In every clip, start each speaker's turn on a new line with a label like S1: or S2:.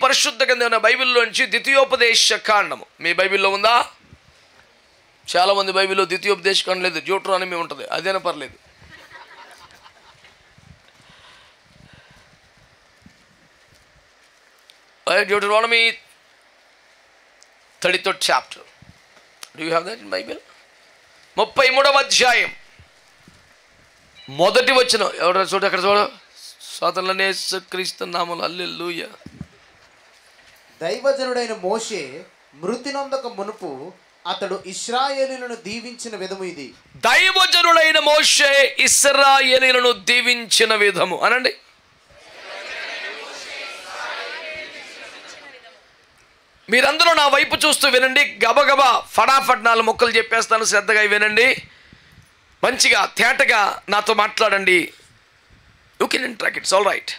S1: పరిశుద్ధ గ్రంథమైన బైబిల్లోంచి ద్వితీయోపదేశ కాండము. మీ బైబిల్లో ఉందా? చాలామంది బైబిల్లో ద్వితీయోపదేశ కాండం లేదు, డ్యూటరానమీ ఉంటుంది, అదేనా పర్లేదు. Deuteronomy 33rd chapter. Do you have that in Bible? 33వ అధ్యాయం మొదటి వచనం. ఎవరు చూడ, అక్కడ చూడ. సోదరులనే యేసుక్రీస్తు నామములో హల్లెలూయా.
S2: దైవజనుడైన మోషే మృతి నొందక మునుపు అతడు ఇశ్రాయేలీయులను దీవించిన విధము ఇది.
S1: దైవజనుడైన మోషే ఇశ్రాయేలీయులను దీవించిన విధము అనండి. మీరందరూ నా వైపు చూస్తూ వినండి. గబగబా ఫటాఫట్ 4 ముక్కలు చెప్పేస్తాను, శ్రద్ధగా వినండి. మంచిగా తేటగా నాతో మాట్లాడండి. You can interact, it's all right.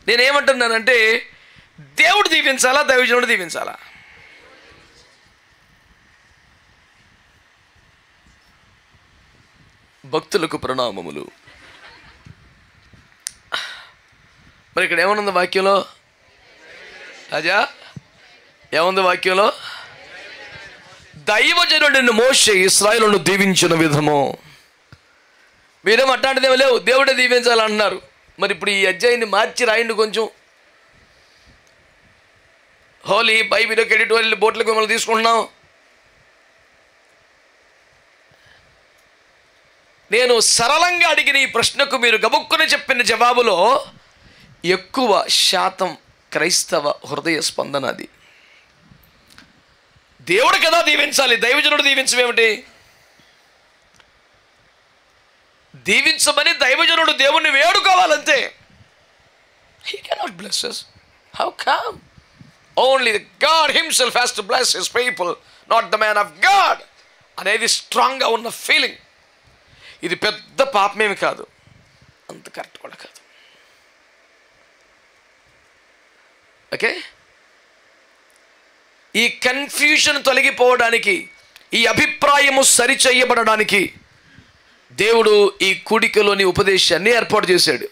S1: నేనేమంటున్నానంటే, దేవుడు దీవించాలా, దైవజనుడు దీవించాలా? భక్తులకు ప్రణామములు. మరి ఇక్కడ ఏమనుంది వాక్యంలో? రాజా ఏముంది వాక్యంలో? దైవజనుడైన మోషే ఇశ్రాయేలును దీవించిన విధము. మీరేం అట్లాంటిదేమో లేవు, దేవుడే దీవించాలంటున్నారు. మరి ఇప్పుడు ఈ అధ్యాయాన్ని మార్చి రాయండి కొంచెం. హోలీ బైబిల్లోకి ఎడిటోరియల్ బోట్లకు మిమ్మల్ని తీసుకుంటున్నాం. నేను సరళంగా అడిగిన ఈ ప్రశ్నకు మీరు గబుక్కుని చెప్పిన జవాబులో ఎక్కువ శాతం క్రైస్తవ హృదయ స్పందన అది. దేవుడు కదా దీవించాలి, దైవజనుడు దీవించమేమిటి? దీవించమని దైవజనుడు దేవుణ్ణి వేడుకోవాలంతే. He cannot bless us. How come? Only God himself has to bless his people, not the man of God. అనేది స్ట్రాంగ్గా ఉన్న ఫీలింగ్. ఇది పెద్ద పాపమేమి కాదు, అంత కరెక్ట్ కూడా కాదు. ఓకే, ఈ కన్ఫ్యూజన్ తొలగిపోవడానికి, ఈ అభిప్రాయము సరిచేయబడడానికి దేవుడు ఈ కూడికలోని ఉపదేశాన్ని ఏర్పాటు చేశాడు.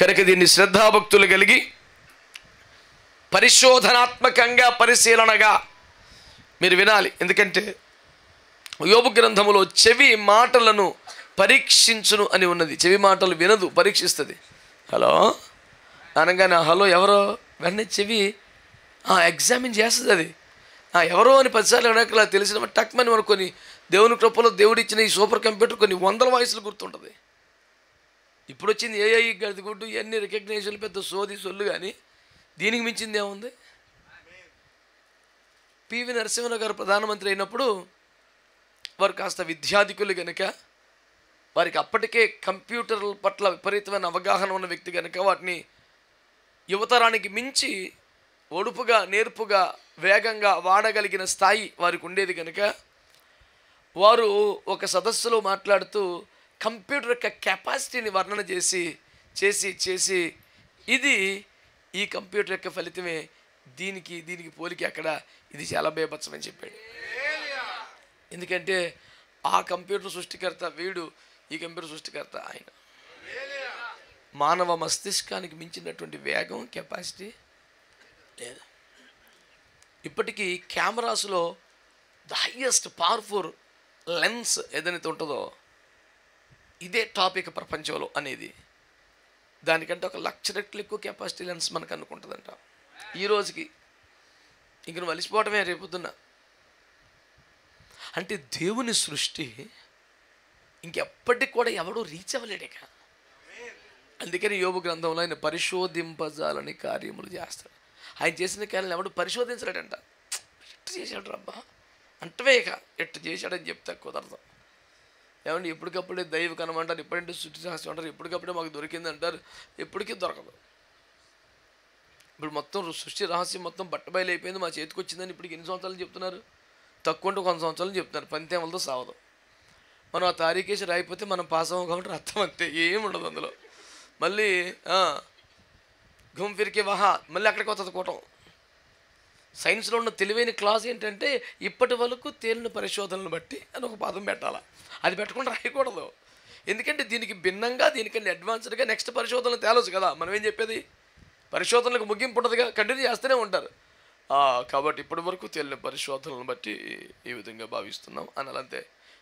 S1: కనుక దీన్ని శ్రద్ధాభక్తులు కలిగి పరిశోధనాత్మకంగా పరిశీలనగా మీరు వినాలి. ఎందుకంటే యోబు గ్రంథములో చెవి మాటలను పరీక్షించును అని ఉన్నది. చెవి మాటలు వినదు, పరీక్షిస్తుంది. హలో అనగానే హలో ఎవరో వెంటనే చెవి ఎగ్జామిన్ చేస్తుంది. అది ఎవరో అని 10 సార్లు వెనకలా తెలిసిన టక్మని మనకు కొన్ని దేవుని కృపలో దేవుడు ఇచ్చిన ఈ సూపర్ కంప్యూటర్ కొన్ని 100 వాయిస్లు గుర్తుంటుంది. ఇప్పుడు వచ్చింది ఏఐ గడిగుడ్డు, ఇవన్నీ రికగ్నైజేషన్లు పెద్ద సోది సొల్లు, కానీ దీనికి మించింది ఏముంది? పివి నరసింహరావు గారు ప్రధానమంత్రి అయినప్పుడు వారు కాస్త విద్యాధికులు కనుక, వారికి అప్పటికే కంప్యూటర్ల పట్ల విపరీతమైన అవగాహన ఉన్న వ్యక్తి కనుక వాటిని యువతరానికి మించి ఒడుపుగా, నేర్పుగా, వేగంగా వాడగలిగిన స్థాయి వారికి ఉండేది కనుక వారు ఒక సదస్సులో మాట్లాడుతూ కంప్యూటర్ యొక్క కెపాసిటీని వర్ణన చేసి ఇది ఈ కంప్యూటర్ యొక్క ఫలితమే, దీనికి పోలికి అక్కడ, ఇది చాలా బేభత్సమని చెప్పాడు. ఎందుకంటే ఆ కంప్యూటర్ సృష్టికర్త వీడు, ఈ కంప్యూటర్ సృష్టికర్త ఆయన. మానవ మస్తిష్కానికి మించినటువంటి వేగం, కెపాసిటీ లేదు. ఇప్పటికీ కెమెరాస్లో ద హైయెస్ట్ పవర్ఫుల్ లెన్స్ ఏదైతే ఉంటుందో ఇదే టాపిక్ ప్రపంచంలో అనేది. దానికంటే 1,00,000 రెట్లు ఎక్కువ కెపాసిటీ లెన్స్ మనకు అనుకుంటుందంట ఈ రోజుకి. ఇంక నువ్వు అలిసిపోవటమే రేపొద్దున్న. అంటే దేవుని సృష్టి ఇంకెప్పటికి కూడా ఎవడూ రీచ్ అవ్వలేడేక. అందుకని యోబు గ్రంథంలో ఆయన పరిశోధింపజాలని కార్యములు చేస్తాడు. ఆయన చేసిన కార్యాలను ఎవడు పరిశోధించలేడంట. ఎట్టు చేశాడు రబ్బా అంటవే, ఇక ఎట్టు చేశాడని చెప్తే కుదరదు. ఏమంటే ఎప్పటికప్పుడే దైవ కనమంటారు, ఎప్పుడంటే సృష్టి శాస్త్రం అంటారు, ఎప్పటికప్పుడే మాకు దొరికింది అంటారు, ఎప్పటికీ దొరకదు. ఇప్పుడు మొత్తం సృష్టి రహస్యం మొత్తం బట్టబయలు అయిపోయింది, మా చేతికి వచ్చిందని ఇప్పటికి ఎన్ని సంవత్సరాలు చెప్తున్నారు? తక్కువ అంటే 100 సంవత్సరాలు చెప్తున్నారు. పంతేమలతో సావదు. మనం ఆ తారీఖేసి రాయిపోతే మనం పాస్ అవ్వం కాబట్టి అర్థం అంతే, ఏముండదు అందులో. మళ్ళీ ఘుమ్ ఫిర్కి వహా, మళ్ళీ అక్కడికి వస్తుంది కూటం. సైన్స్లో ఉన్న తెలివైన క్లాస్ ఏంటంటే ఇప్పటి వరకు తేలిన పరిశోధనలు బట్టి అని ఒక పదం పెట్టాలా. అది పెట్టకుండా రాయకూడదు. ఎందుకంటే దీనికి భిన్నంగా, దీనికన్నా అడ్వాన్స్డ్గా నెక్స్ట్ పరిశోధనలు తేలొచ్చు కదా. మనం ఏం చెప్పేది? పరిశోధనలకు ముగింపు ఉండదుగా, కంటిన్యూ చేస్తూనే ఉంటారు. కాబట్టి ఇప్పటి వరకు తేలిన పరిశోధనలను బట్టి ఈ విధంగా భావిస్తున్నాం అనాలంతే.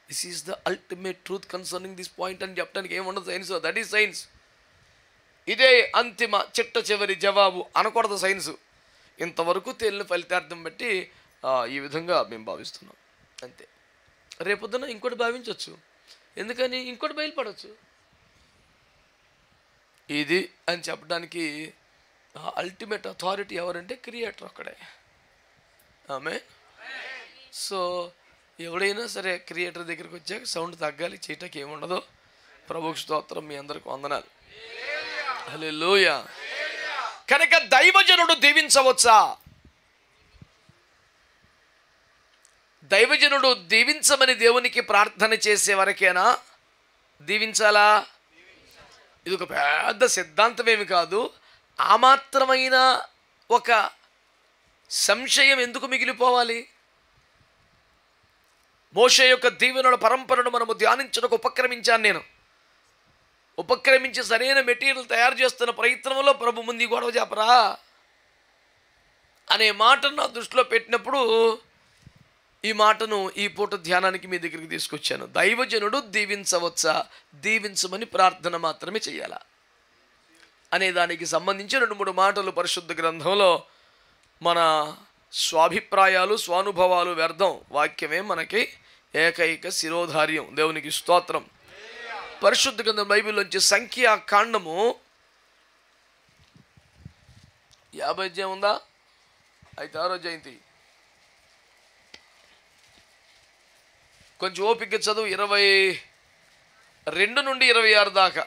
S1: This is the ultimate truth concerning this point అని చెప్పడానికి ఏముండదు సైన్స్. That is science. ఇదే అంతిమ చిట్ట చివరి జవాబు అనకూడదు సైన్స్. ఇంతవరకు తేలిన ఫలితార్థం బట్టి ఈ విధంగా మేము భావిస్తున్నాం అంతే. రేపొద్దున ఇంకోటి భావించవచ్చు, ఎందుకని ఇంకోటి బయలుపడవచ్చు. ఇది అని చెప్పడానికి అల్టిమేట్ అథారిటీ ఎవరంటే క్రియేటర్ ఒక్కడే. ఆమె సో ఎవడైనా సరే క్రియేటర్ దగ్గరికి వచ్చాక సౌండ్ తగ్గాలి, చేయటానికి ఏముండదు. ప్రభువుకి స్తోత్రం. మీ అందరికి వందనాలు. హల్లెలూయా. కనుక దైవజనుడు దీవించవచ్చా? దైవజనుడు దీవించమని దేవునికి ప్రార్థన చేసే వరకేనా దీవించాలా? ఇది ఒక పెద్ద సిద్ధాంతం ఏమి కాదు. ఆ మాత్రమైన ఒక సంశయం ఎందుకు మిగిలిపోవాలి? మోషే యొక్క దీవెనల పరంపరను మనము ధ్యానించడానికి ఉపక్రమించాను నేను. ఉపక్రమించి సరైన మెటీరియల్ తయారు చేస్తున్న ప్రయత్నంలో ప్రభు ముందు గొడవ చెప్పరా అనే మాటను నా దృష్టిలో పెట్టినప్పుడు ఈ మాటను ఈ పూట ధ్యానానికి మీ దగ్గరికి తీసుకొచ్చాను. దైవజనుడు దీవించవచ్చా, దీవించమని ప్రార్థన మాత్రమే చేయాలా అనే దానికి సంబంధించి 2-3 మాటలు పరిశుద్ధ గ్రంథంలో మన స్వాభిప్రాయాలు స్వానుభవాలు వ్యర్థం. వాక్యమే మనకి ఏకైక శిరోధార్యం. దేవునికి స్తోత్రం. పరిశుద్ధ గ్రంథం బైబిల్లోంచి సంఖ్యాకాండము 50 అధ్యాయం ఉందా? అయితే 6వ జయంతి కొంచెం ఓపిక చదువు. 22 నుండి 26 దాకా.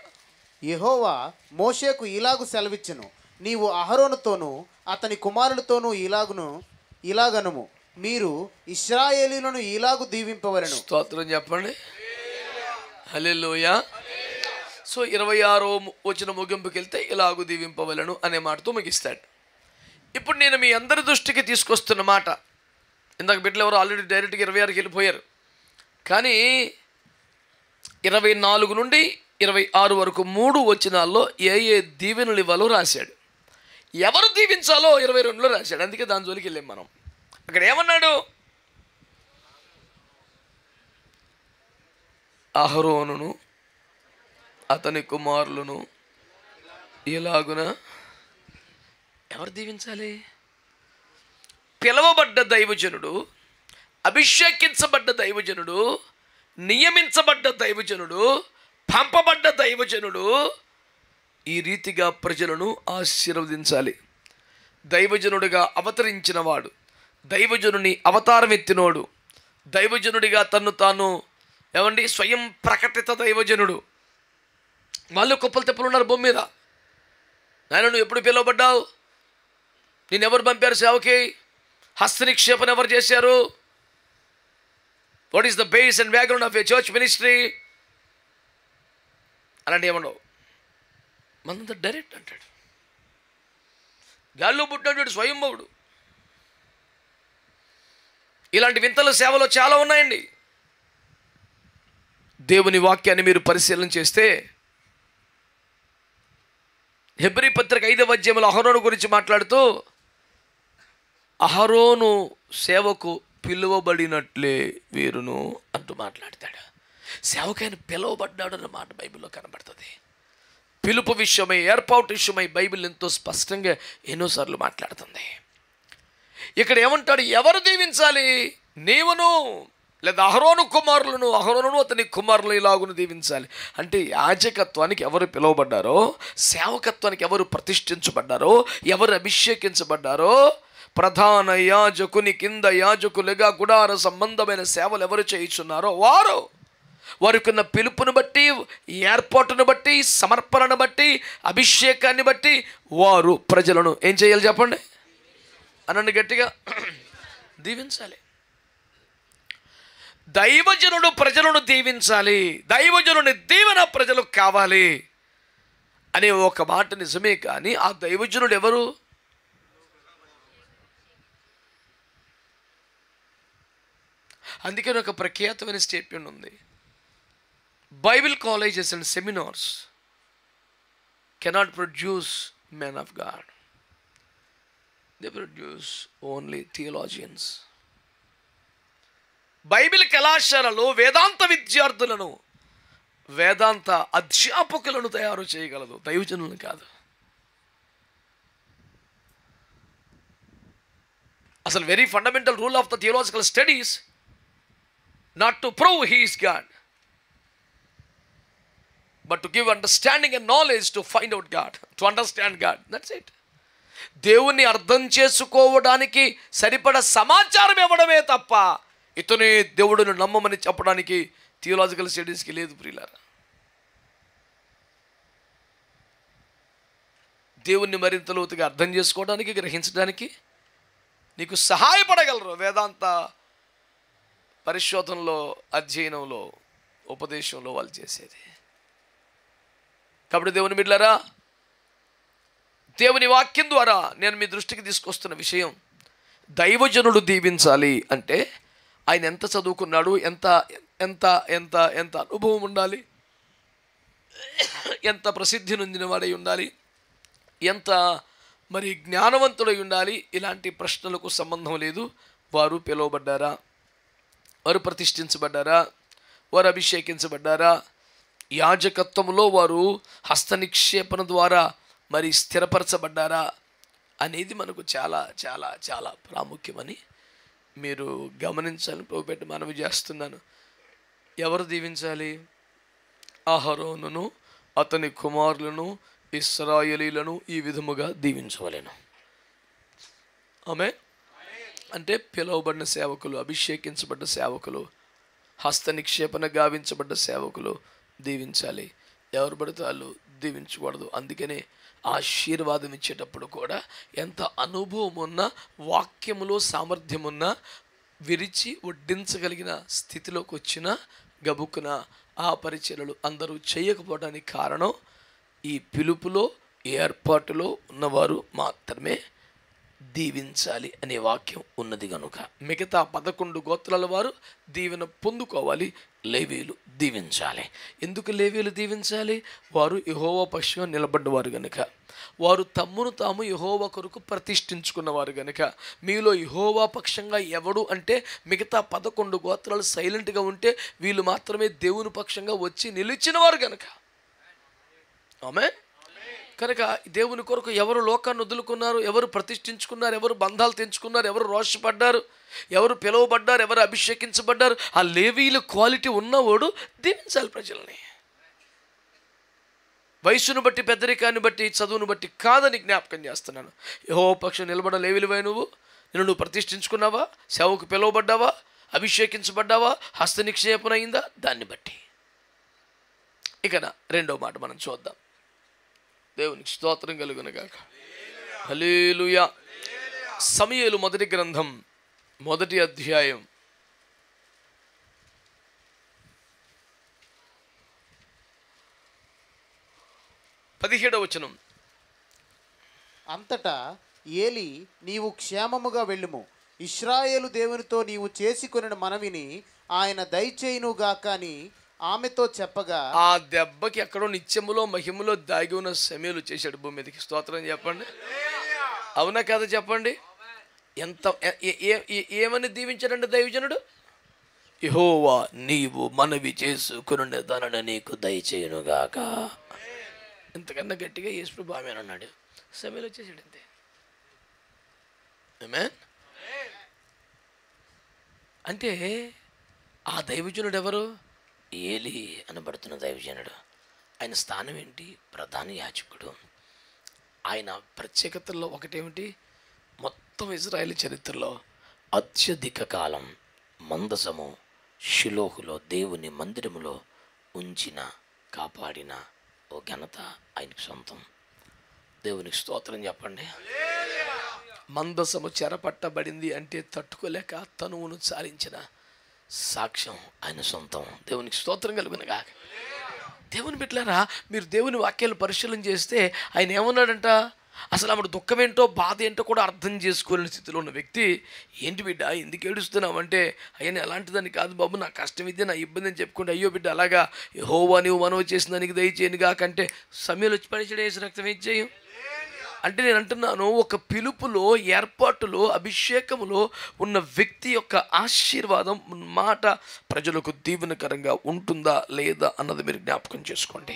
S2: యెహోవా మోషేకు ఇలాగు సెలవిచ్చెను, నీవు అహరోనుతోనూ అతని కుమారులతోనూ ఇలాగనుము, మీరు ఇశ్రాయేలీయులను ఇలాగు దీవింపవలెను.
S1: స్తోత్రం చెప్పండి. హల్లెలూయా. సో 26వ వచనం ముగింపుకి వెళ్తే ఇలాగు దీవింపవలెను అనే మాటతో ముగిస్తాడు. ఇప్పుడు నేను మీ అందరి దృష్టికి తీసుకొస్తున్న మాట, ఇందాక బిడ్డలు ఎవరు ఆల్రెడీ డైరెక్ట్గా 26కి వెళ్ళిపోయారు, కానీ 24 నుండి 26 వరకు 3 వచనాల్లో ఏ దీవెనలు ఇవ్వాలో రాశాడు. ఎవరు దీవించాలో 22లో రాశాడు. అందుకే దాని జోలికి వెళ్ళాం మనం. అక్కడ ఏమన్నాడు? అహరోనును అతని కుమారులను ఇలాగున ఎవరు దీవించాలి? పిలవబడ్డ దైవజనుడు, అభిషేకించబడ్డ దైవజనుడు, నియమించబడ్డ దైవజనుడు, పంపబడ్డ దైవజనుడు ఈ రీతిగా ప్రజలను ఆశీర్వదించాలి. దైవజనుడిగా అవతరించిన వాడు, దైవజనుని అవతారం ఎత్తినోడు, దైవజనుడిగా తన్ను తాను స్వయం ప్రకటిత దైవజనుడు. వాళ్ళు కుప్పలు తెప్పలు ఉన్నారు భూమి మీద. నాయన నువ్వు ఎప్పుడు పిలువబడ్డావు? నేను ఎవరు పంపారు సేవకి? హస్తనిక్షేపణ ఎవరు చేశారు? What is the base and background of A church ministry? అలాంటి ఏమన్నావు? మనంతా డైరెక్ట్ అంటాడు. గాల్లో పుట్టినటువంటి స్వయంభవుడు. ఇలాంటి వింతల సేవలో చాలా ఉన్నాయండి. దేవుని వాక్యాన్ని మీరు పరిశీలన చేస్తే హెబ్రీ పత్రిక 5వ అధ్యాయంలో అహరోను గురించి మాట్లాడుతూ అహరోను సేవకు పిలువబడినట్లే వీరును అంటూ మాట్లాడతాడు. సేవకైన పిలువబడ్డాడు అన్న మాట బైబిల్లో కనబడుతుంది. పిలుపు విషయమై, ఏర్పాటు విషయమై బైబిల్ ఎంతో స్పష్టంగా ఎన్నోసార్లు మాట్లాడుతుంది. ఇక్కడ ఏమంటాడు? ఎవరు దీవించాలి? నీవును లేదా అహరోను కుమారులను, అహరోను అతని కుమారులను ఇలాగును దీవించాలి. అంటే యాజకత్వానికి ఎవరు పిలువబడ్డారో, సేవకత్వానికి ఎవరు ప్రతిష్ఠించబడ్డారో, ఎవరు అభిషేకించబడ్డారో, ప్రధాన యాజకుని కింద యాజకులుగా గుడార సంబంధమైన సేవలు ఎవరు చేయించున్నారో వారికున్న పిలుపును బట్టి, ఏర్పాటును బట్టి, సమర్పణను బట్టి, అభిషేకాన్ని బట్టి వారు ప్రజలను ఏం చేయాలి చెప్పండి? అనండి గట్టిగా. దీవించాలి. దైవజనుడు ప్రజలను దీవించాలి, దైవజనుని దీవెన ప్రజలకు కావాలి అనే ఒక మాట నిజమే. కానీ ఆ దైవజనుడు ఎవరు? అందుకని ఒక ప్రఖ్యాతమైన స్టేట్మెంట్ ఉంది. Bible colleges and seminars cannot produce men of god. They produce only theologians. Bible కళాశాలలో వేదాంత విద్యార్థులను, వేదాంత అధ్యాపకులను తయారు చేయగలదు, దైవజనులను కాదు. అసలు very fundamental rule of the theological studies not to prove he is God, but to give understanding and knowledge to find out God, to understand God. That's it. దేవుణ్ణి అర్థం చేసుకోవడానికి సరిపడ సమాచారం ఇవ్వడమే తప్ప ఇతనే దేవుడిని నమ్మమని చెప్పడానికి థియాలజికల్ స్టడీస్కి లేదు ప్రియులారా. దేవుణ్ణి మరింత లోతుగా అర్థం చేసుకోవడానికి, గ్రహించడానికి నీకు సహాయపడగలరు వేదాంత పరిశోధనలో, అధ్యయనంలో, ఉపదేశంలో వాళ్ళు చేసేది. కాబట్టి దేవుని బిడ్డలారా, దేవుని వాక్యం ద్వారా నేను మీ దృష్టికి తీసుకొస్తున్న విషయం, దైవజనుడు దీవించాలి అంటే ఆయన ఎంత చదువుకున్నాడు, ఎంత ఎంత ఎంత ఎంత అనుభవం ఉండాలి, ఎంత ప్రసిద్ధి నొందిన వాడై ఉండాలి, ఎంత మరి జ్ఞానవంతుడై ఉండాలి, ఇలాంటి ప్రశ్నలకు సంబంధం లేదు. వారు పిలువబడ్డారా, వారు ప్రతిష్ఠించబడ్డారా, వారు అభిషేకించబడ్డారా, యాజకత్వంలో వారు హస్త నిక్షేపణ ద్వారా మరి స్థిరపరచబడ్డారా అనేది మనకు చాలా చాలా చాలా ప్రాముఖ్యమని మీరు గమనించాలని ప్రభుపెట్టి మనవి చేస్తున్నాను. ఎవరు దీవించాలి? అహరోనును అతని కుమారులను ఇశ్రాయేలీలను ఈ విధముగా దీవించవలెను. ఆమె అంటే పిలువబడిన సేవకులు, అభిషేకించబడ్డ సేవకులు, హస్త నిక్షేపణ గావించబడ్డ సేవకులు దీవించాలి. ఎవరు పడితే వాళ్ళు దీవించకూడదు. అందుకనే ఆశీర్వాదం ఇచ్చేటప్పుడు కూడా ఎంత అనుభవం ఉన్నా, వాక్యములో సామర్థ్యం ఉన్నా, విరిచి వడ్డించగలిగిన స్థితిలోకి వచ్చిన గబుక్కున ఆ పరిచర్యలు అందరూ చేయకపోవడానికి కారణం ఈ పిలుపులో, ఏర్పాటులో ఉన్నవారు మాత్రమే దీవించాలి అనే వాక్యం ఉన్నది కనుక మిగతా 11 గోత్రాల వారు దీవెన పొందుకోవాలి, లేవీయులు దీవించాలి. ఎందుకు లేవీయులు దీవించాలి? వారు యెహోవా పక్షంగా నిలబడ్డవారు గనుక, వారు తమ్మును తాము యెహోవా కొరకు ప్రతిష్ఠించుకున్నవారు గనుక. మీలో యెహోవా పక్షంగా ఎవడు అంటే మిగతా 11 గోత్రాలు సైలెంట్గా ఉంటే వీళ్ళు మాత్రమే దేవుని పక్షంగా వచ్చి నిలిచినవారు గనుక. ఆమె కనుక దేవుని కొరకు ఎవరు లోకాన్ని వదులుకున్నారు, ఎవరు ప్రతిష్ఠించుకున్నారు, ఎవరు బంధాలు తెంచుకున్నారు, ఎవరు రోషపడ్డారు, ఎవరు పిలువబడ్డారు, ఎవరు అభిషేకించబడ్డారు, ఆ లేవీయుల క్వాలిటీ ఉన్నవాడు దీవించాలి ప్రజల్ని. వయసును బట్టి, పెద్దరికాన్ని బట్టి, చదువును బట్టి కాదని జ్ఞాపకం చేస్తున్నాను. యెహోవా పక్షం నిలబడ లేవీయువై నువ్వు ప్రతిష్ఠించుకున్నావా, సేవకు పిలువబడ్డావా, అభిషేకించబడ్డావా, హస్త నిక్షేపణ అయిందా, దాన్ని బట్టి. ఇక రెండో మాట మనం చూద్దాం. దేవునికి స్తోత్రం కలుగునుగాక. హల్లెలూయా. సమూయేలు మొదటి గ్రంథం 1వ అధ్యాయం 17వ వచనం.
S2: అంతటా ఏలి, నీవు క్షేమముగా వెళ్ళుము, ఇశ్రాయేలు దేవునితో నీవు చేసుకొనిన మనవిని ఆయన దయచేయునుగాక అని ఆమెతో చెప్పగా,
S1: ఆ దెబ్బకి ఎక్కడో నిత్యములో మహిమలో దాగి ఉన్న సమూయేలు చేశాడు భూమి మీదకి. స్తోత్రం చెప్పండి. అవునా కదా చెప్పండి. ఎంత ఏమని దీవించాడంటే దైవజనుడు, యెహోవా నీవు మనవి చేసుకుని దానిని నీకు దయచేయునుగాక. ఇంతకన్నా గట్టిగా యేసు ఆమె అన్నాడు. సమూయేలు వచ్చేసాడు అంతే. ఆమేన్. అంటే ఆ దైవజనుడు ఎవరు? ఏలి అనబడుతున్న దైవజనుడు. ఆయన స్థానం ఏంటి? ప్రధాన యాజకుడు. ఆయన ప్రత్యేకతల్లో ఒకటేమిటి? మొత్తం ఇజ్రాయేల్ చరిత్రలో అత్యధిక కాలం మందసము షిలోహులో దేవుని మందిరములో ఉంచిన, కాపాడిన ఓ ఘనత ఆయనకు సొంతం. దేవునికి స్తోత్రం చెప్పండి. మందసము చెరపట్టబడింది అంటే తట్టుకోలేక తనువును చాలించిన సాక్ష్యం ఆయన సొంతం. దేవునికి స్తోత్రం కలుగునుగా. దేవుని బిడ్డలారా, మీరు దేవుని వాక్యాలు పరిశీలన చేస్తే ఆయన ఏమన్నాడంట? అసలు ఆవిడ దుఃఖం ఏంటో, బాధ ఏంటో కూడా అర్థం చేసుకోలేని స్థితిలో ఉన్న వ్యక్తి, ఏంటి బిడ్డ ఎందుకు ఏడుస్తున్నావు అంటే, అయ్యా ఎలాంటిదని కాదు బాబు, నా కష్టం ఇది, నా ఇబ్బంది అని చెప్పుకుంటే, అయ్యో బిడ్డ అలాగా, యెహోవా నీవు మనవి చేసిన దానికి దయచేయనుగా కంటే సమయంలో వచ్చి పడిచడే వేసి రక్తం ఏం చేయం. అంటే నేను అంటున్నాను, ఒక పిలుపులో, ఏర్పాటులో, అభిషేకములో ఉన్న వ్యక్తి యొక్క ఆశీర్వాదం మాట ప్రజలకు దీవెనకరంగా ఉంటుందా లేదా అన్నది మీరు జ్ఞాపకం చేసుకోండి.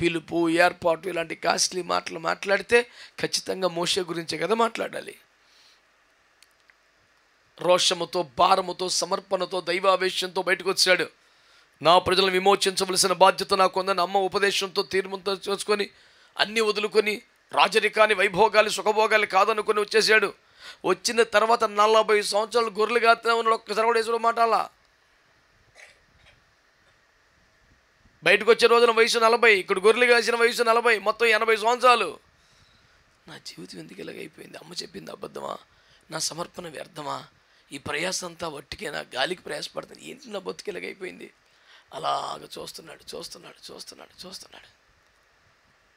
S1: పిలుపు, ఏర్పాటు ఇలాంటి కాస్ట్లీ మాటలు మాట్లాడితే ఖచ్చితంగా మోషే గురించే కదా మాట్లాడాలి. రోషముతో, భారముతో, సమర్పణతో, దైవావేశంతో బయటకు వచ్చాడు. నా ప్రజలను విమోచించవలసిన బాధ్యత నాకు ఉందని అమ్మ ఉపదేశంతో తీర్మంతో చేసుకొని అన్నీ వదులుకొని రాజరికాన్ని, వైభోగాలు, సుఖభోగాలు కాదనుకొని వచ్చేసాడు. వచ్చిన తర్వాత 40 సంవత్సరాలు గొర్రెలు కాస్తూనే ఉన్నాడు. ఒక్కసారి కూడా వేసుకున్న మాట అలా. బయటకు వచ్చే రోజున వయసు 40, ఇక్కడ గొర్రెలు కాసిన వయసు 40, మొత్తం 80 సంవత్సరాలు. నా జీవితం ఎందుకు ఇలాగైపోయింది? అమ్మ చెప్పింది అబద్ధమా? నా సమర్పణ వ్యర్థమా? ఈ ప్రయాసం అంతా వట్టికేనా? గాలికి ప్రయాసపడుతుంది. ఏంటి నా బతుకు ఇలాగైపోయింది? అలాగ చూస్తున్నాడు.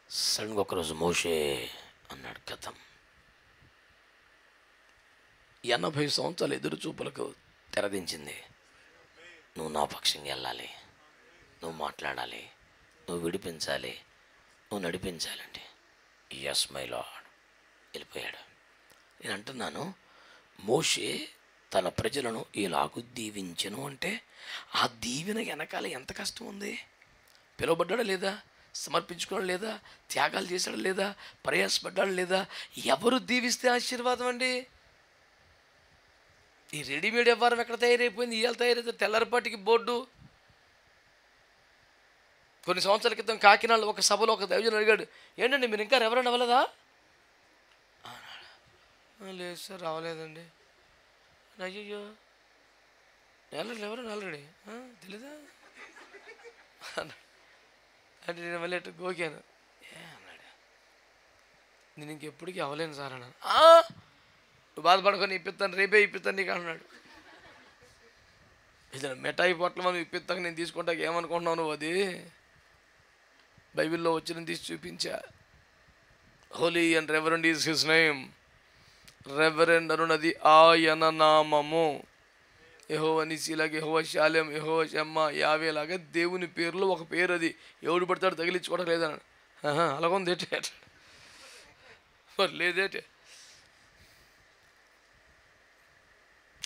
S1: సడన్గా ఒకరోజు మోషే అన్నాడు. కథం 80 సంవత్సరాలు ఎదురు చూపులకు తెరదించింది. నువ్వు నా పక్షంగా వెళ్ళాలి, నువ్వు మాట్లాడాలి, నువ్వు విడిపించాలి, నువ్వు నడిపించాలండి. Yes my lord. వెళ్ళిపోయాడు. నేను అంటున్నాను, మోషే తన ప్రజలను ఇలాగూ దీవించను అంటే ఆ దీవెన వెనకాల ఎంత కష్టం ఉంది? పిలువబడ్డాడా లేదా? సమర్పించుకోవడం లేదా? త్యాగాలు చేశాడు లేదా? ప్రయాసపడ్డాడు లేదా? ఎవరు దీవిస్తే ఆశీర్వాదం అండి? ఈ రెడీమేడ్ వ్యవహారం ఎక్కడ తయారైపోయింది? ఇవాళ తయారైతే తెల్లరిపాటికి బోర్డు. కొన్ని సంవత్సరాల క్రితం కాకినాడలో ఒక సభలో ఒక దైవజనుడు అడిగాడు, ఏంటండి మీరు ఇంకా రెవరెండ్ అవ్వలేదా? లేదు సార్, రావలేదండి. అయ్యయ్యో, ఎవరైనా ఆల్రెడీ తెలీదా అంటే నేను మళ్ళీ అట్లా గోకాను. అన్నాడు, నేను ఇంకెప్పటికీ అవ్వలేను సార్ అన్నాను. నువ్వు బాధపడుకొని ఇప్పిస్తాను, రేపే ఇప్పిస్తాను నీకు అన్నాడు. ఇది మిఠాయి పొట్ల మనం ఇప్పిస్తాక నేను తీసుకుంటాక ఏమనుకుంటున్నావు నువ్వు? అది బైబిల్లో వచ్చిన తీసి చూపించా. Holy and reverend is his name. Reverend అనున్నది ఆయన నామము. యెహోవా నిసిలాగా, యెహోవా శాలెం, యెహోవా షమ్మా, యావే లాగా దేవుని పేరులో ఒక పేరు. అది ఎవడు పడతాడు తగిలించుకోవడం లేదన్నాడు. అలాగుందేటే మరి లేదేటే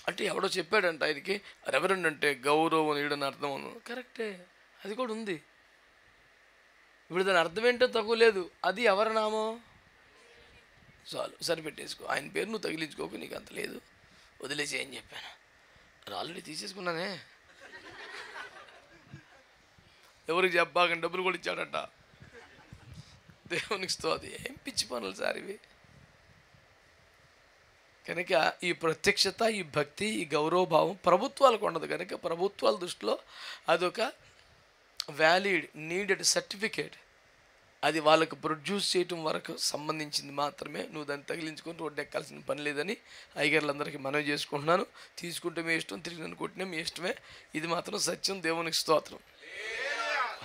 S1: అంటే ఎవడో చెప్పాడంట ఆయనకి రెవరెండ్ అంటే గౌరవం ఈడని అర్థం అను. కరెక్టే, అది కూడా ఉంది. ఇప్పుడు దాని అర్థం ఏంటో తక్కువ లేదు. అది ఎవరి నామం? చాలు, సరిపెట్టేసుకో. ఆయన పేరు నువ్వు తగిలించుకోకు, నీకు అంత లేదు, వదిలేసి ఏం చెప్పాను. అది ఆల్రెడీ తీసేసుకున్నానే. ఎవరికి చెప్పాకని డబ్బులు కూడా ఇచ్చాడట. దేవునికి స్తోత్రం. ఏం పిచ్చి పనులు సార్ ఇవి. కనుక ఈ ప్రత్యక్షత, ఈ భక్తి, ఈ గౌరవభావం ప్రభుత్వాలకు ఉండదు. కనుక ప్రభుత్వాల దృష్టిలో అదొక వ్యాలిడ్, నీడెడ్ సర్టిఫికేట్. అది వాళ్ళకు ప్రొడ్యూస్ చేయటం వరకు సంబంధించింది మాత్రమే. నువ్వు దాన్ని తగిలించుకొని రోడ్డు ఎక్కాల్సిన పని లేదని అయ్యగారులందరికీ మనవి చేసుకుంటున్నాను. తీసుకుంటే మీ ఇష్టం, తిరిగి నన్ను కొట్టినా మీ ఇష్టమే. ఇది మాత్రం సత్యం. దేవునికి స్తోత్రం.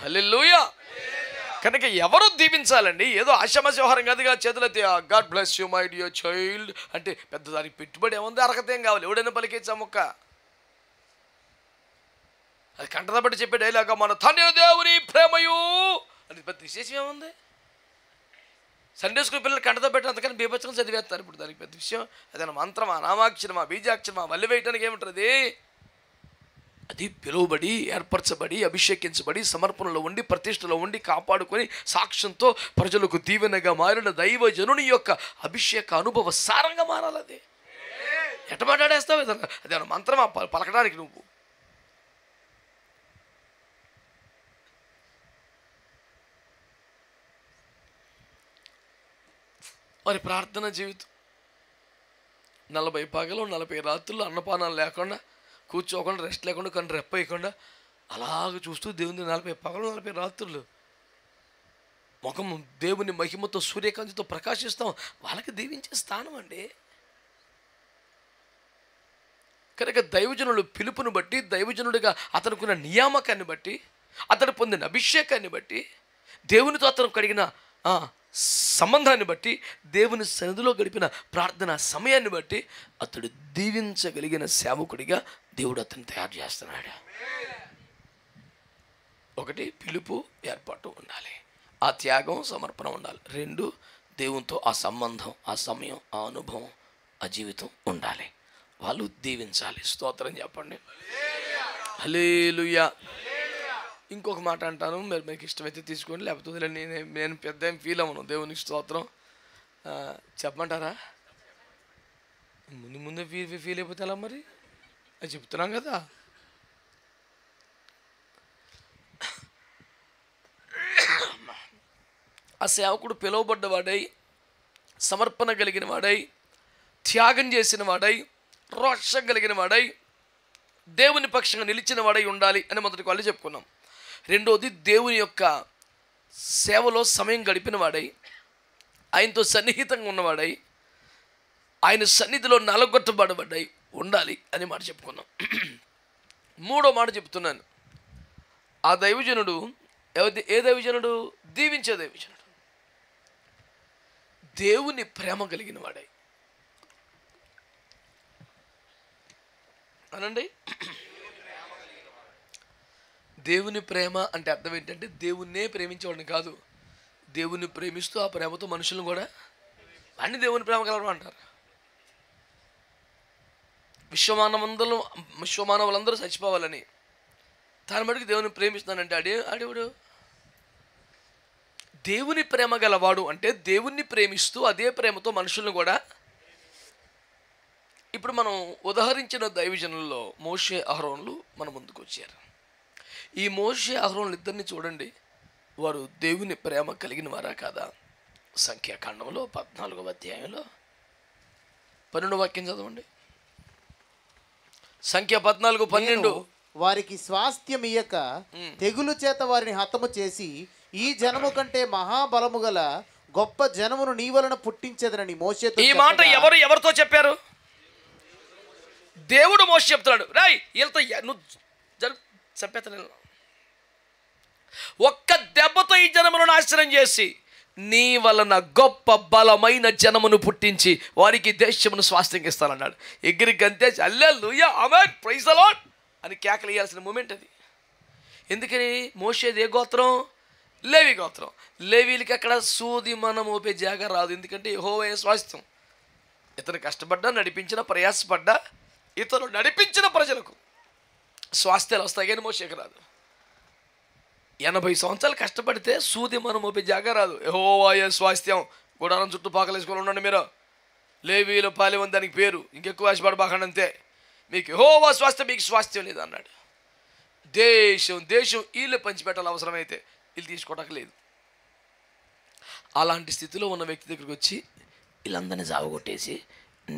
S1: హల్లెలూయా. కనుక ఎవరు దీవించాలండి? ఏదో ఆశామాషి వ్యవహారం కాదుగా. చేతులైతే god bless you my dear child అంటే పెద్ద దానికి పెట్టుబడి ఏముంది? అర్హత ఏం కావాలి? ఎవడైనా పలికేచ్చా మొక్క. అది కంటదబట్టి చెప్పే డైలాగా, మన తండ్రి దేవుని ప్రేమయు అది పెద్ద విశేషం ఏముంది? సండే స్కూల్ పిల్లలు కంటతో పెట్టి అంతకని బీభత్సంగా చదివేస్తారు. ఇప్పుడు దానికి పెద్ద విషయం అదేనా? మంత్రమా, నామాక్షరమా, బీజాక్షరమా, వల్లి వేయటానికి ఏముంటుంది? అది పిలువబడి, ఏర్పరచబడి, అభిషేకించబడి, సమర్పణలో ఉండి, ప్రతిష్టలో ఉండి, కాపాడుకొని సాక్ష్యంతో ప్రజలకు దీవెనగా మారిన దైవజనుని యొక్క అభిషేక అనుభవ సారంగా మారాలి. అది ఎట్ట మాట్లాడేస్తావు? అదేనా మంత్రమా పలకడానికి? నువ్వు మరి ప్రార్థన జీవితం 40 పగలు 40 రాత్రులు అన్నపానాలు లేకుండా, కూర్చోకుండా, రెస్ట్ లేకుండా, కానీ రెప్పేయకుండా అలాగ చూస్తూ దేవుని 40 పగలు 40 రాత్రులు ముఖం దేవుని మహిమతో, సూర్యకాంతితో ప్రకాశిస్తాం. వాళ్ళకి దీవించే స్థానం అండి. కనుక దైవజనులు పిలుపుని బట్టి, దైవజనుడిగా అతనుకున్న నియామకాన్ని బట్టి, అతను పొందిన అభిషేకాన్ని బట్టి, దేవునితో అతను కలిగిన సంబంధాన్ని బట్టి, దేవుని సన్నిధిలో గడిపిన ప్రార్థన సమయాన్ని బట్టి అతడు దీవించగలిగిన సేవకుడిగా దేవుడు అతన్ని తయారు చేస్తున్నాడు. ఒకటి, పిలుపు, ఏర్పాటు ఉండాలి. ఆ త్యాగం, సమర్పణ ఉండాలి. 2, దేవునితో ఆ సంబంధం, ఆ సమయం, ఆ అనుభవం, ఆ జీవితం ఉండాలి. వాళ్ళు దీవించాలి. స్తోత్రం చెప్పండి. హల్లెలూయా. ఇంకొక మాట అంటాను, మీరు మీకు ఇష్టమైతే తీసుకోండి, లేకపోతే నేను పెద్ద ఏం ఫీల్ అవ్వను. దేవునికి స్తోత్రం. చెప్పమంటారా? ముందే ఫీల్ అయిపోతే ఎలా మరి? అది చెప్తున్నాం కదా. ఆ సేవకుడు పిలువబడ్డవాడై, సమర్పణ కలిగిన వాడై, త్యాగం చేసిన వాడై, రోషం కలిగిన వాడై, దేవుని పక్షంగా నిలిచిన వాడై ఉండాలి అని మొదటి వాళ్ళు చెప్పుకున్నాం. రెండోది, దేవుని యొక్క సేవలో సమయం గడిపిన వాడై, ఆయనతో సన్నిహితంగా ఉన్నవాడై, ఆయన సన్నిధిలో నలగొట్టబడబడ్డాయి ఉండాలి అని మాట చెప్పుకున్నాం. మూడో మాట చెప్తున్నాను. ఆ దైవజనుడు ఏ దైవజనుడు? దీవించే దైవజనుడు, దేవుని ప్రేమ కలిగిన వాడై. అనండి. దేవుని ప్రేమ అంటే అర్థం ఏంటంటే దేవుణ్ణే ప్రేమించేవాడిని కాదు, దేవుని ప్రేమిస్తూ ఆ ప్రేమతో మనుషులను కూడా అన్ని దేవుని ప్రేమ కలవడం అంటారు. విశ్వమానవులందరూ చచ్చిపోవాలని తన మటుకు దేవుని ప్రేమిస్తున్నానంటే అడేవుడు దేవుని ప్రేమ గలవాడు. అంటే దేవుణ్ణి ప్రేమిస్తూ అదే ప్రేమతో మనుషులను కూడా. ఇప్పుడు మనం ఉదహరించిన దైవజనుల్లో మోషే, అహరోనులు మన ముందుకు వచ్చారు. ఈ మోషే, అహరోనులు ఇద్దరిని చూడండి, వారు దేవుని ప్రేమ కలిగిన వారా కాదా? సంఖ్యాకాండంలో 14వ అధ్యాయంలో 12వ వాక్యం చదవండి. సంఖ్య 14:12.
S2: వారికి స్వాస్థ్యం ఇయ్యక తెగులు చేత వారిని హతము చేసి ఈ జనము కంటే మహాబలము గల గొప్ప జనమును నీ వలన పుట్టించేదనని మోషేతో.
S1: ఈ మాట ఎవరితో చెప్పారు? దేవుడు మోషే చెప్తున్నాడు, రాయ్ వీళ్ళతో నువ్వు చంపేత ఒక్క దెబ్బతో ఈ జనమును నాశనం చేసి నీ వలన గొప్ప బలమైన జనమును పుట్టించి వారికి దేశమును స్వాస్థ్యంగా ఇస్తానన్నాడు. ఎగిరి గంతే హల్లెలూయా ఆమేన్ ప్రైజ్ ది లార్డ్ అని కేకలు వేయాల్సిన మూమెంట్ అది. ఎందుకని? మోషేది ఏ గోత్రం? లేవి గోత్రం. లేవీలకి అక్కడ సూది మనం మోపే జాగా రాదు. ఎందుకంటే యెహోవా స్వాస్థ్యం. ఇతను కష్టపడ్డా, నడిపించిన, ప్రయాసపడ్డా, ఇతను నడిపించిన ప్రజలకు స్వాస్థ్యాలు వస్తాయి, కానీ మోషేకి రాదు. 80 సంవత్సరాలు కష్టపడితే సూది మనం మోపే జాగా రాదు. యెహోవా స్వాస్థ్యం. గుడారం చుట్టూ పాకలేసుకొని ఉండండి మీరు. లేవీలో పాలెం దానికి పేరు. ఇంకెక్కువ ఆశపడబాకండి అంతే. మీకు యెహోవా స్వాస్థ్యం, మీకు స్వాస్థ్యం లేదు అన్నాడు. దేశం వీళ్ళు పంచిపెట్టాలి, అవసరమైతే వీళ్ళు తీసుకోవడానికి లేదు. అలాంటి స్థితిలో ఉన్న వ్యక్తి దగ్గరికి వచ్చి వీళ్ళందరినీ జావగొట్టేసి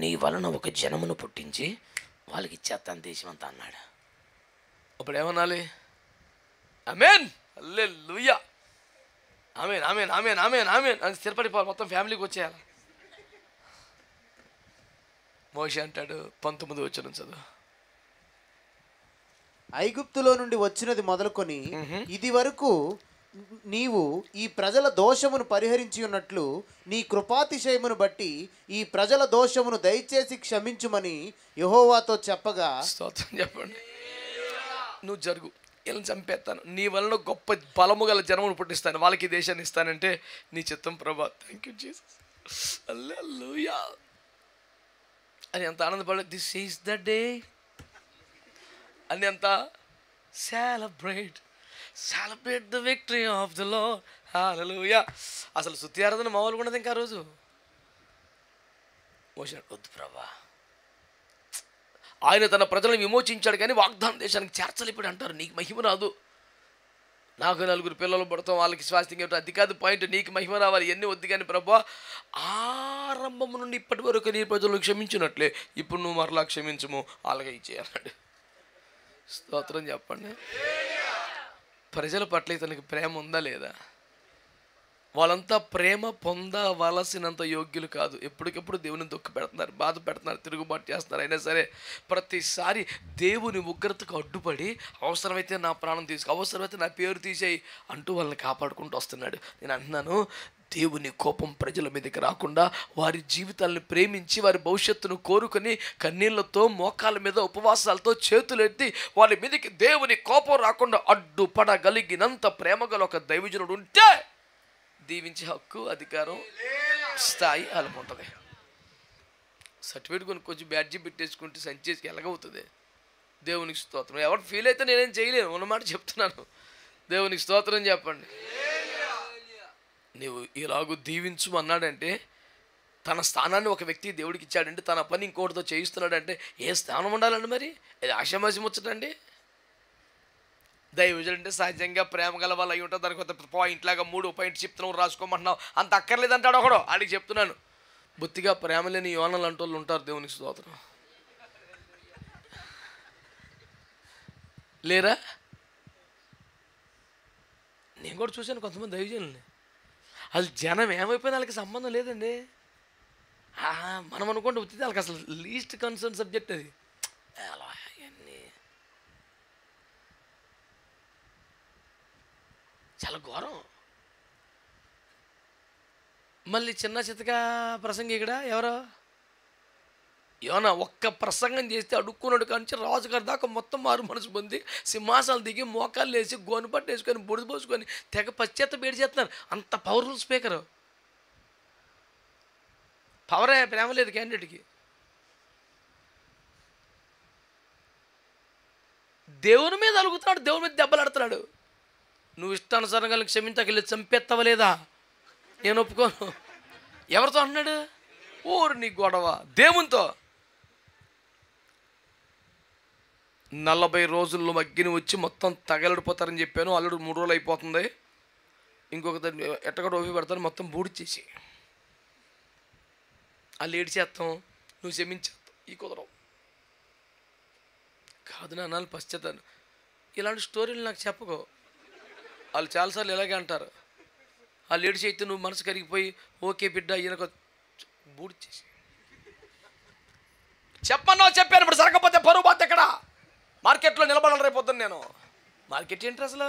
S1: నీ వలన ఒక జనమును పుట్టించి వాళ్ళకి ఇచ్చేస్తాను దేశం అంతా అన్నాడు. అప్పుడు ఏమనాలి? ఆమేన్ హల్లెలూయా ఆమేన్ ఆమేన్ ఆమేన్ ఆమేన్ ఆమేన్ అని స్థిరపడిపోవాలి, మొత్తం ఫ్యామిలీకి వచ్చేయాలి. మోషే అంటాడు 19వ వచనం చదువు.
S2: ఐగుప్తులో నుండి వచ్చినది మొదలుకొని ఇది వరకు నీవు ఈ ప్రజల దోషమును పరిహరించి ఉన్నట్లు నీ కృపాతిశయమును బట్టి ఈ ప్రజల దోషమును దయచేసి క్షమించుమని యెహోవాతో చెప్పగా.
S1: స్తోత్రం చెప్పండి. నువ్వు జరుగు, వీళ్ళని చంపేస్తాను, నీ వలన గొప్ప బలము గల జనమును పుట్టిస్తాను, వాళ్ళకి దేశాన్ని ఇస్తానంటే నీ చిత్తం ప్రభా. థ్యాంక్ యూ జీసస్ హల్లెలూయా అని ఎంత ఆనందపడ. దిస్ ఈస్ ద డే అని ఎంత celebrate the victory of the lord hallelujah. అసలు స్తుతి ఆరాధన మామూలుగా ఉండదు. ఇంకా రోజు మోషే వద్దు ప్రభా, ఆయన తన ప్రజలను విమోచించాడు కానీ వాగ్దాన దేశానికి చేర్చలేపాడు అంటారు. నీకు మహిమ రాదు, నాకు 4 పిల్లలు పడతాం, వాళ్ళకి స్వాస్థ్యం ఇవ్వటం అది కాదు పాయింట్. నీకు మహిమ రావాలి, ఎన్ని వద్దు కానీ ప్రభా, ఆరంభం నుండి ఇప్పటి వరకు నీ ప్రజలను క్షమించినట్లే ఇప్పుడు నువ్వు మరలా క్షమించము, అలాగే ఇచ్చేయాలండి. స్తోత్రం చెప్పండి. ప్రజల పట్ల ఇతనికి ప్రేమ ఉందా లేదా? వాళ్ళంతా ప్రేమ పొందవలసినంత యోగ్యులు కాదు. ఎప్పటికెప్పుడు దేవుని దుఃఖ పెడుతున్నారు, బాధ పెడుతున్నారు, తిరుగుబాటు చేస్తున్నారు. అయినా సరే ప్రతిసారి దేవుని ఉగ్రతకు అడ్డుపడి అవసరమైతే నా ప్రాణం తీసుకో, అవసరమైతే నా పేరు తీసేయి అంటూ వాళ్ళని కాపాడుకుంటూ వస్తున్నాడు. నేను అంటున్నాను, దేవుని కోపం ప్రజల మీదకి రాకుండా వారి జీవితాలను ప్రేమించి వారి భవిష్యత్తును కోరుకొని కన్నీళ్లతో మోకాల మీద ఉపవాసాలతో చేతులెత్తి వారి మీదకి దేవుని కోపం రాకుండా అడ్డుపడగలిగినంత ప్రేమగల ఒక దైవజనుడు ఉంటే దీవించే హక్కు, అధికారం స్థాయి వాళ్ళకు ఉంటుంది. సర్టిఫికేట్ కొంచెం బ్యాడ్జీ పెట్టేసుకుంటే సంచేసి ఎలాగవుతుంది? దేవునికి స్తోత్రం. ఎవరు ఫీల్ అయితే నేనేం చేయలేను, ఉన్నమాట చెప్తున్నాను. దేవునికి స్తోత్రం చెప్పండి. నీవు ఇలాగూ దీవించు అన్నాడంటే తన స్థానాన్ని ఒక వ్యక్తి దేవుడికి ఇచ్చాడంటే తన పని ఇంకోటితో చేయిస్తున్నాడంటే ఏ స్థానం ఉండాలండి? మరి అది ఆశామాసి ముచ్చటండి. దైవజులంటే సహజంగా ప్రేమ గల వాళ్ళు అయి ఉంటుంది. దానికి కొంత పాయింట్ లాగా 3 పాయింట్ చెప్తున్నావు రాసుకోమంటున్నావు, అంత అక్కర్లేదంటాడు ఒకడు. ఆడికి చెప్తున్నాను, బొత్తిగా ప్రేమ లేని యోనలు అంటూ వాళ్ళు ఉంటారు. దేవునికి స్తోత్రం. లేరా? నేను కూడా చూశాను కొంతమంది దైవజనుల్ని. అది జనం ఏమైపోయినా వాళ్ళకి సంబంధం లేదండి. మనం అనుకుంటే వచ్చింది వాళ్ళకి అసలు లీస్ట్ కన్సర్న్ సబ్జెక్ట్ అది. అలా అవన్నీ చాలా ఘోరం. మళ్ళీ చిన్న చితగా ప్రసంగి ఇక్కడ ఎవరో యోనా ఒక్క ప్రసంగం చేస్తే అడుక్కున్నాడు కానీ రాజుగారి దాకా మొత్తం మారు మనసు పొంది సింహాసనాలు దిగి మోకాళ్ళు వేసి గోనుపట్టు వేసుకొని బొడిది పోసుకొని తెగ పశ్చాత్త బేడి చేస్తున్నారు. అంత పవర్ఫుల్ స్పీకరు. పవరే, ప్రేమ లేదు క్యాండిడేట్కి. దేవుని మీద అలుగుతున్నాడు, దేవుని మీద దెబ్బలాడుతున్నాడు. నువ్వు ఇష్టానుసారంగా క్షమించగలి చంపేత్తవలేదా? నేను ఒప్పుకోను. ఎవరితో అన్నాడు? ఊరు నీ గొడవ దేవునితో. 40 రోజుల్లో అగ్గిని వచ్చి మొత్తం తగలడిపోతారని చెప్పాను. అల్లుడు 3 రోజులు అయిపోతుంది. ఇంకొక ఎట్టగడ ఓపి పెడతాను, మొత్తం బూడిచేసి వాళ్ళు ఏడిచేస్తాం, నువ్వు క్షమించేస్తావు. ఈ కుదరవు కాదు నా నాన్న పశ్చాత్తాను. ఇలాంటి స్టోరీలు నాకు చెప్పకో. వాళ్ళు చాలాసార్లు ఇలాగే అంటారు. వాళ్ళు ఏడిచేస్తే నువ్వు మనసు కరిగిపోయి ఓకే బిడ్డ ఈయనకు బూడిచేసి చెప్పన్నావు చెప్పాను. ఇప్పుడు సరకపోతే పరువు బాధ ఎక్కడ? మార్కెట్లో నిలబడాలి రేపు పొద్దున్న నేను. మార్కెట్ ఏంటి అసలు?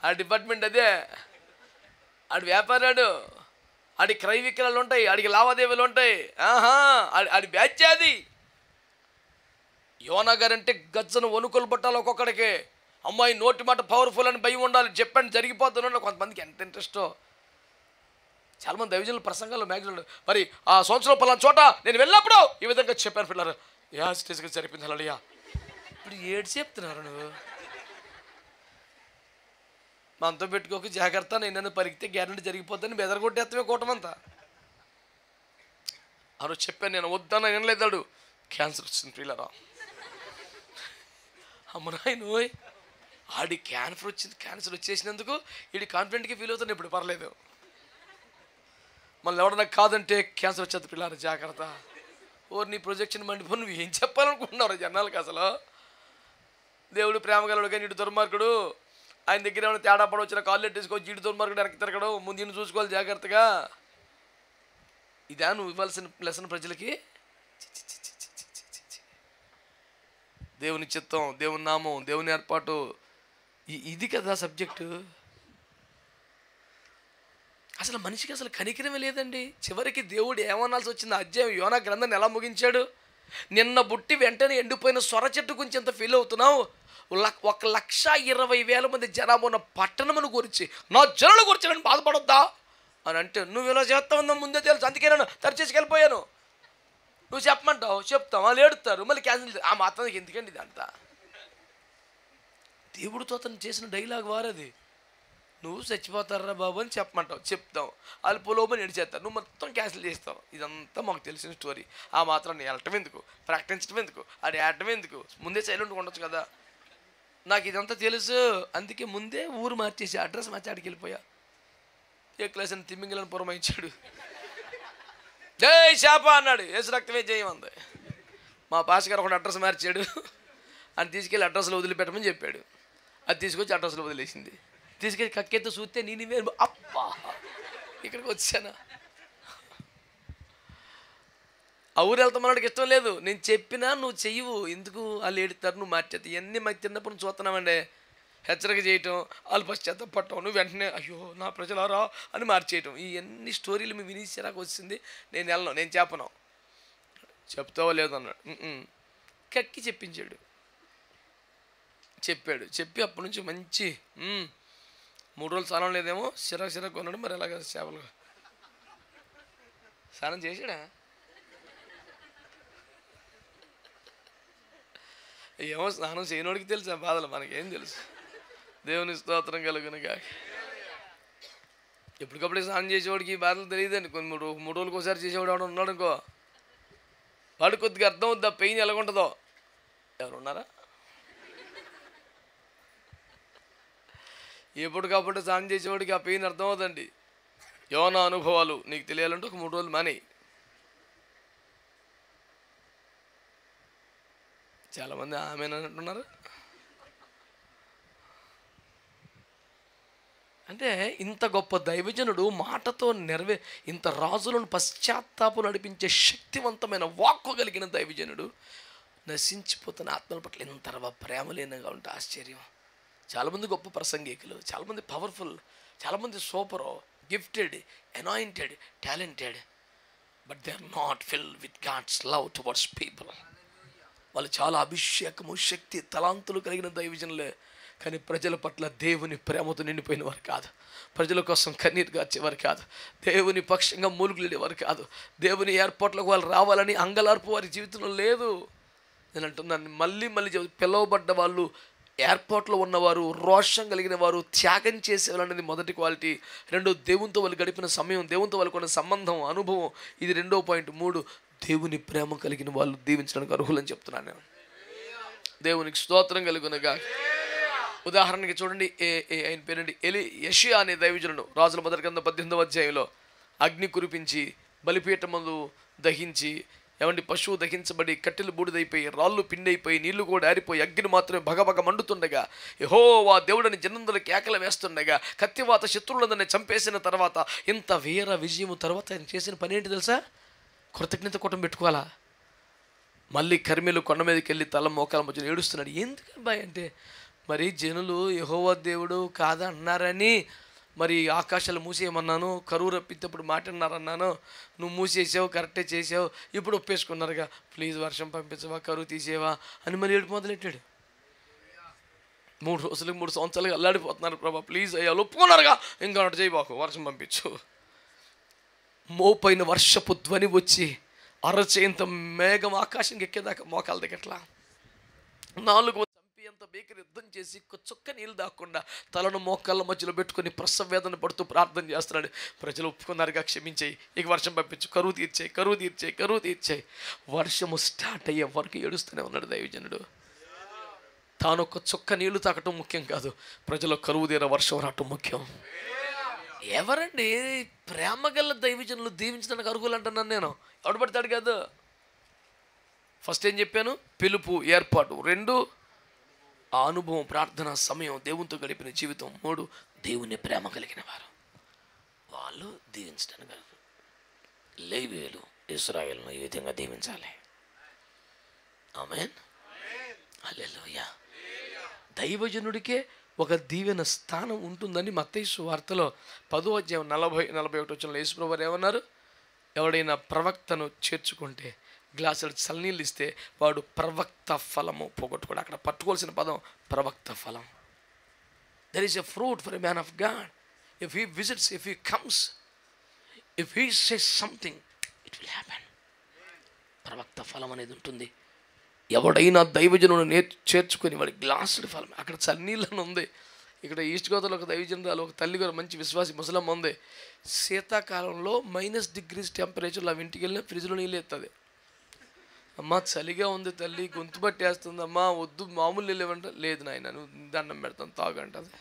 S1: ఆ డిపార్ట్మెంట్ అదే. ఆడి వ్యాపారాడు, ఆడి క్రయ విక్రయాలు ఉంటాయి, ఆడికి లావాదేవీలు ఉంటాయి. ఆడి బ్యాచ్ అది. యోనా గారంటే గజ్జను వణుకులు పట్టాలి ఒక్కొక్కడికి. అమ్మాయి నోటి మాట పవర్ఫుల్ అని భయం ఉండాలి. చెప్పండి జరిగిపోతున్నాడు. కొంతమందికి ఎంత ఇంట్రెస్టో. చాలామంది దైవజనుల ప్రసంగాలు మ్యాగ్జిన్లు మరి ఆ సంవత్సరం పలానా చోట నేను వెళ్ళినప్పుడు ఈ విధంగా చెప్పాను పిల్లలు. స్టేజ్కి సరిపోయింది అలడియా. ఇప్పుడు ఏడు చెప్తున్నారు నువ్వు. మనతో పెట్టుకోక జాగ్రత్త, నేను పరిగితే గ్యారెంటీ జరిగిపోద్దని బెదరగొట్టేస్తామే కూటమంతా. ఆ రోజు చెప్పాను నేను, వద్దన్న వినలేదాడు. క్యాన్సర్ వచ్చింది పిల్లరా. అమ్మనాయను ఆడి క్యాన్సర్ వచ్చేసినందుకు వీడి కాన్ఫిడెంట్గా ఫీల్ అవుతాను. ఇప్పుడు పర్లేదు. మళ్ళీ ఎవడన్నా కాదంటే క్యాన్సర్ వచ్చేది పిల్లలు జాగ్రత్త. నీ ప్రొజెక్షన్ మండిపో. నువ్వు ఏం చెప్పాలనుకుంటున్నారు జనాలకు అసలు? దేవుడు ప్రేమగలడు కానీ ఇటు దుర్మార్గుడు. ఆయన దగ్గర ఏమైనా తేడా పడి వచ్చిన కాళ్ళు ఎట్టేసుకోవచ్చు. ఇటు దుర్మార్గుడు వెనక్కి తిరగడు. ముందు ఇన్ని చూసుకోవాలి జాగ్రత్తగా. ఇదా నువ్వు ఇవ్వాల్సిన లెసన్ ప్రజలకి? దేవుని చిత్తం, దేవుని నామం, దేవుని ఏర్పాటు, ఇది కదా సబ్జెక్టు. అసలు మనిషికి అసలు కనికరమే లేదండి. చివరికి దేవుడు ఏమనాల్సి వచ్చింది? అధ్యాయం యోనా గ్రంథాన్ని ఎలా ముగించాడు? నిన్న బుట్టి వెంటనే ఎండిపోయిన సొర చెట్టు గురించి ఎంత ఫీల్ అవుతున్నావు? 1,20,000 మంది జనాభా ఉన్న పట్టణమును గురించి, నా జనుల గురించి నేను బాధపడొద్దా అని అంటే, నువ్వు ఇలా చేస్తావు ముందే తెలుసు, అందుకే నేను తరిచేసుకెళ్ళిపోయాను. నువ్వు చెప్పమంటావు, చెప్తావు, వాళ్ళు ఏడుతారు, మళ్ళీ క్యాన్సిల్. ఆ మాత్రానికి ఎందుకండి ఇదంతా? దేవుడితో అతను చేసిన డైలాగ్ వారది. నువ్వు చచ్చిపోతారా బాబు అని చెప్పమంటావు, చెప్తావు, వాళ్ళు పొలోమని ఏడిచేస్తారు, నువ్వు మొత్తం క్యాన్సిల్ చేస్తావు. ఇదంతా మాకు తెలిసిన స్టోరీ. ఆ మాత్రం వెళ్ళటం ఎందుకు, ప్రకటించడం ఎందుకు, అది ఆడటం ఎందుకు? ముందే సైలెంట్గా ఉండొచ్చు కదా. నాకు ఇదంతా తెలుసు, అందుకే ముందే ఊరు మార్చేసి అడ్రస్ మార్చి ఆడికి వెళ్ళిపోయా. ఏ క్లాస్ అని తిమ్మింగిలని పురమాయించాడు. జై శాప అన్నాడు, ఏసు రక్తమే జయం అంది. మా పాస్ గారు ఒకటి అడ్రస్ మార్చాడు, అని తీసుకెళ్ళి అడ్రస్లో వదిలిపెట్టమని చెప్పాడు. అది తీసుకొచ్చి అడ్రస్లో వదిలేసింది. తీసుకెళ్ళి కక్కెత్తో చూస్తే నేనే అప్పా ఇక్కడికి వచ్చానా. ఆ ఊరు వెళ్తామన్నాడికి ఇష్టం లేదు. నేను చెప్పినా నువ్వు చెయ్యవు, ఎందుకు? వాళ్ళు ఏడుతారు, నువ్వు మార్చేస్తావు. ఇవన్నీ మాకు చిన్నప్పుడు నుంచి చూస్తున్నామండి. హెచ్చరిక చేయటం, వాళ్ళు పశ్చాత్తపడటం, నువ్వు వెంటనే అయ్యో నా ప్రజలారా అని మార్చేయటం. ఇవన్నీ స్టోరీలు మీ వినిచేరాకు వచ్చింది. నేను వెళ్ళను, నేను చెప్పను. చెప్తావో లేదు అన్నాడు. కక్కి చెప్పించాడు. చెప్పి అప్పటి నుంచి మంచి 3 రోజులు స్థానం లేదేమో సిరా కొన్నాడు. మరి ఎలాగ చేపలు స్నానం చేసాడా? ఏమో స్నానం చేయనోడికి తెలుసు ఆ బాధలు, మనకేం తెలుసు. దేవుని స్తోత్రం కలుగునుగా. ఎప్పటికప్పుడు స్నానం చేసేవాడికి ఈ బాధలు తెలియదండి. కొన్ని మూడు రోజులకు ఒకసారి చేసేవాడు ఎవడ ఉన్నాడు అనుకో, వాడు కొద్దిగా అర్థం అవుద్ది ఆ పెయిన్ ఎలాగుంటుందో. ఎవరున్నారా? ఎప్పటికప్పుడు స్నానం చేసేవాడికి ఆ పెయిన్ అర్థం అవుతుందండి. యోనా అనుభవాలు నీకు తెలియాలంటే ఒక 3 రోజులు మానేయి. చాలామంది ఆమెనంటున్నారు. అంటే ఇంత గొప్ప దైవజనుడు మాటతో ఇంత రాజులను పశ్చాత్తాపం నడిపించే శక్తివంతమైన వాక్కు కలిగిన దైవజనుడు నశించిపోతున్న ఆత్మల పట్ల ఇంత ప్రేమ లేనిగా ఉంటే ఆశ్చర్యం. చాలామంది గొప్ప ప్రసంగికులు, చాలామంది పవర్ఫుల్, చాలామంది super, gifted, anointed, talented, but they are not filled with God's love towards people. వాళ్ళు చాలా అభిషేకము, శక్తి, తలాంతులు కలిగిన దైవజనులే, కానీ ప్రజల పట్ల దేవుని ప్రేమతో నిండిపోయిన వారు కాదు. ప్రజల కోసం కన్నీరు గార్చేవారు కాదు. దేవుని పక్షంగా మూలుగులేవారు కాదు. దేవుని ఏర్పాట్లకు వాళ్ళు రావాలని అంగలార్పు వారి జీవితంలో లేదు. నేను అంటున్నాను, మళ్ళీ పిలువబడ్డ వాళ్ళు, ఏర్పాట్లో ఉన్నవారు, రోషం కలిగిన వారు, త్యాగం చేసేవాళ్ళు అనేది మొదటి క్వాలిటీ. 2 దేవునితో వాళ్ళు గడిపిన సమయం, దేవునితో వాళ్ళకు ఉన్న సంబంధం, అనుభవం, ఇది 2వ పాయింట్. 3 దేవుని ప్రేమ కలిగిన వాళ్ళు దీవించడానికి అర్హులని చెప్తున్నాను నేను. దేవునికి స్తోత్రం కలుగునగా. ఉదాహరణకి చూడండి, ఆయన పేరండి యెషయా అనే దైవజనుడు రాజుల మొదటి గ్రంథం 18వ అధ్యాయంలో అగ్ని కురిపించి బలిపీఠం ముందు దహించి, పశువు దహించబడి కట్టెలు బూడిదైపోయి, రాళ్ళు పిండైపోయి, నీళ్లు కూడా ఆరిపోయి, అగ్ని మాత్రమే భగభగ మండుతుండగా, యెహోవా దేవుడని జనందరూ కేకలు వేస్తుండగా, కత్తివాత శత్రువులందరినీ చంపేసిన తర్వాత, ఇంత వీర విజయము తర్వాత ఆయన చేసిన పని ఏంటి తెలుసా? కృతజ్ఞత కూటం పెట్టుకోవాలా. మళ్ళీ కర్మేలు కొండ మీదకి వెళ్ళి తల మోకాల మధ్యలో ఏడుస్తున్నాడు. ఎందుకని బాయ్ అంటే, మరి జనులు యెహోవా దేవుడు కాదా అన్నారని, మరి ఆకాశాలు మూసేయమన్నాను, కరువు రప్పినప్పుడు మాట్లాడినారన్నాను, నువ్వు మూసేసావు, కరెక్టే చేసావు, ఇప్పుడు ఒప్పేసుకున్నారుగా, ప్లీజ్ వర్షం పంపించవా, కరువు తీసేవా అని మరి ఏడుపు మొదలెట్టాడు. 3 రోజులకు 3 సంవత్సరాలుగా అల్లాడిపోతున్నారు. ప్రభా ప్లీజ్ అయ్యా, ఒప్పుకున్నారుగా, ఇంకా అటు చేయబాకు, వర్షం పంపించు. మోపైన వర్షపు ధ్వని వచ్చి అరచేంత మేఘం ఆకాశంకి ఎక్కేదాకా మోకాల దగ్గట్లా 4 చంపేంత బేకరి యుద్ధం చేసి చుక్క నీళ్ళు దాక్కుండా తలను మోకాళ్ళ మధ్యలో పెట్టుకుని ప్రసవ వేదన పడుతూ ప్రార్థన చేస్తున్నాడు. ప్రజలు ఒప్పుకున్నారుగా, క్షమించేయి, ఇక వర్షం పంపించు, కరువు తీర్చేయి, కరువు తీర్చేయి, కరువు తీర్చేయి. వర్షము స్టార్ట్ అయ్యే వరకు ఏడుస్తూనే ఉన్నాడు దైవజనుడు. తాను ఒక చుక్క నీళ్లు తాకటం ముఖ్యం కాదు, ప్రజలు కరువు తీర వర్షం రావటం ముఖ్యం. ఎవరండి ప్రేమగల దైవజనులు దీవించడానికి అర్హులు అంటున్నాను నేను, ఎవడు పడతాడు కాదు. ఫస్ట్ ఏం చెప్పాను? పిలుపు, ఏర్పాటు. 2 ఆ అనుభవం, ప్రార్థన సమయం, దేవునితో గడిపిన జీవితం. 3 దేవుని ప్రేమ కలిగిన వారు, వాళ్ళు దీవించడానికి. లేవీయులు ఇశ్రాయేలును ఈ విధంగా దీవించాలి. ఆమేన్, హల్లెలూయా. దైవజనుడికే ఒక దీవెన స్థానం ఉంటుందని మత్తయి సువార్తలో 10వ అధ్యాయం 40-41 వచనంలో యేసుప్రభువారు ఏమన్నారు? ఎవడైనా ప్రవక్తను చేర్చుకుంటే, గ్లాసులు చల్లనీళ్ళు ఇస్తే, వాడు ప్రవక్త ఫలము పోగొట్టుకోడు. అక్కడ పట్టుకోవాల్సిన పదం ప్రవక్త ఫలం. There is a fruit for a man of God. If he visits, if he comes, if he says something, it will happen. ప్రవక్త ఫలం అనేది ఉంటుంది. ఎవడైనా దైవజనుడు చేర్చుకొని వాడి గ్లాసుడి ఫలం. అక్కడ చన్నీళ్ళని ఉంది. ఇక్కడ ఈస్ట్ గోదావరిలో ఒక దైవజనురాలు, ఒక తల్లి గారు, మంచి విశ్వాసి ముసలమ్మ ఉంది. శీతాకాలంలో -డిగ్రీస్ టెంపరేచర్లో అవి ఇంటికి వెళ్ళిన ఫ్రిడ్జ్లో నీళ్ళు ఎత్తుంది. అమ్మ చలిగా ఉంది తల్లి, గొంతు పట్టేస్తుంది, అమ్మ వద్దు మామూలు నీళ్ళేమంటే, లేదు నాయన నువ్వు దండం పెడతాను తాగంటది.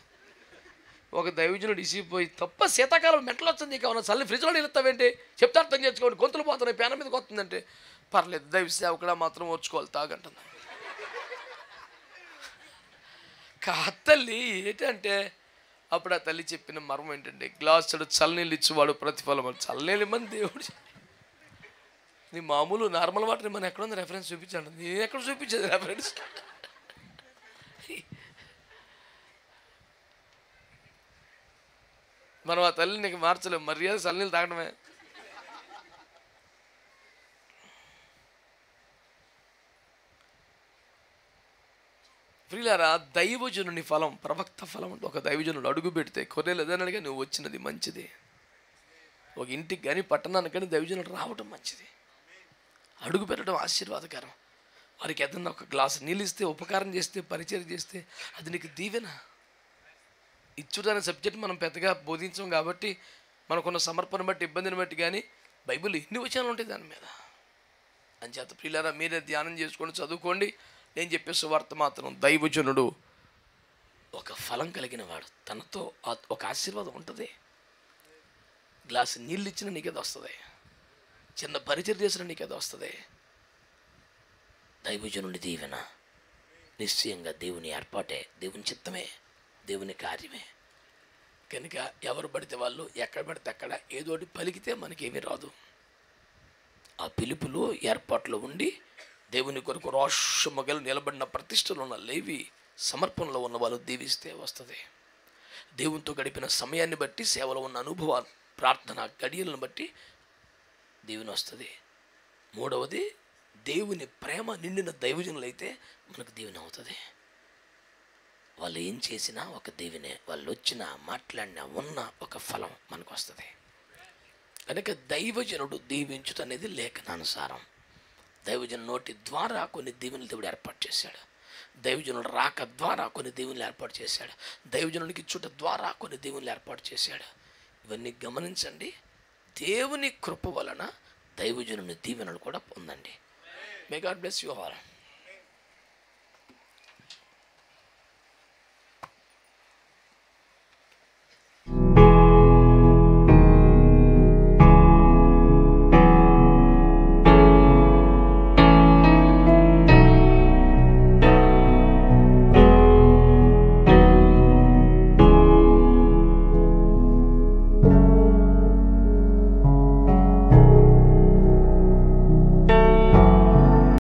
S1: ఒక దైవజనుడు ఇసిపోయి, తప్ప శీతాకాలం మెట్లు వస్తుంది, కావున చల్లి ఫ్రిడ్జ్లో నీళ్ళు ఎత్తావేంటి, చెప్తే అర్థం చేసుకోండి, గొంతులు పోతున్నాయి, పేన మీదకి వస్తుందంటే, పర్లేదు దైవ సేవకుడా మాత్రం ఓర్చుకోవాలి తాగంటుంది. తల్లి ఏంటంటే, అప్పుడు ఆ తల్లి చెప్పిన మర్మం ఏంటంటే, గ్లాసుడు చల్లనీళ్ళు ఇచ్చేవాడు ప్రతిఫలం. చల్లనీళ్ళు ఇమ్మని దేవుడు, నీ మామూలు నార్మల్ వాటర్ మనం ఎక్కడ ఉంది రెఫరెన్స్ చూపించండి. నేను ఎక్కడ చూపించేది రెఫరెన్స్? మనం ఆ తల్లిని నీకు మార్చలేము, మర్యాద చల్లనీళ్ళు తాగడమే. ప్రియులారా, దైవజనుని ఫలం, ప్రవక్త ఫలం అంటే, ఒక దైవజనుడు అడుగు పెడితే కొర్రెలు ఎదనడిగా నువ్వు వచ్చినది మంచిది. ఒక ఇంటికి కానీ పట్టణానికి కానీ దైవజనులు రావడం మంచిది, అడుగు పెట్టడం ఆశీర్వాదకరం. వారికి ఏదన్నా ఒక గ్లాసు నీళ్ళు ఇస్తే, ఉపకారం చేస్తే, పరిచయం చేస్తే అది నీకు దీవెన. ఇచ్చుడనే సబ్జెక్ట్ మనం పెద్దగా బోధించాం కాబట్టి మనకున్న సమర్పణ బట్టి, ఇబ్బందిని బట్టి, కానీ బైబిల్ ఎన్ని వచనాలు ఉంటాయి దాని మీద. అంచేత ప్రియులారా, మీరే ధ్యానం చేసుకోండి, చదువుకోండి. నేను చెప్పే సువార్త మాత్రం దైవజనుడు ఒక ఫలం కలిగిన వాడు, తనతో ఒక ఆశీర్వాదం ఉంటుంది. గ్లాసు నీళ్ళు ఇచ్చిన నీకేదో వస్తుంది, చిన్న పరిచయం చేసిన నీకేదో వస్తుంది. దైవజనుడి దీవెన నిశ్చయంగా దేవుని ఏర్పాటే, దేవుని చిత్తమే, దేవుని కార్యమే. కనుక ఎవరు పడితే వాళ్ళు ఎక్కడ పడితే అక్కడ ఏదోటి పలికితే మనకేమీ రాదు. ఆ పిలుపులో ఏర్పాట్లో ఉండి దేవుని కొరకు రోషముగలు నిలబడిన ప్రతిష్టలు ఉన్న లేవి సమర్పణలో ఉన్న వాళ్ళు దీవిస్తే వస్తుంది. దేవునితో గడిపిన సమయాన్ని బట్టి, సేవలో ఉన్న అనుభవాలు, ప్రార్థన గడియలను బట్టి దీవెన వస్తుంది. మూడవది, దేవుని ప్రేమ నిండిన దైవజనులైతే మనకు దీవెన అవుతుంది. వాళ్ళు ఏం చేసినా ఒక దీవెనే, వాళ్ళు వచ్చినా మాట్లాడినా ఉన్న ఒక ఫలం మనకు వస్తుంది. కనుక దైవజనుడు దీవించుట అనేది లేఖనానుసారం. దైవజను నోటి ద్వారా కొన్ని దీవెనలు దేవుడు ఏర్పాటు చేశాడు. దైవజనుడు రాక ద్వారా కొన్ని దీవెనలు ఏర్పాటు చేశాడు. దైవజనుడికి ఇచ్చుట ద్వారా కొన్ని దీవెనలు ఏర్పాటు చేశాడు. ఇవన్నీ గమనించండి. దేవుని కృప వలన దైవజనుని దీవెనలు కూడా పొందండి. May God bless you all.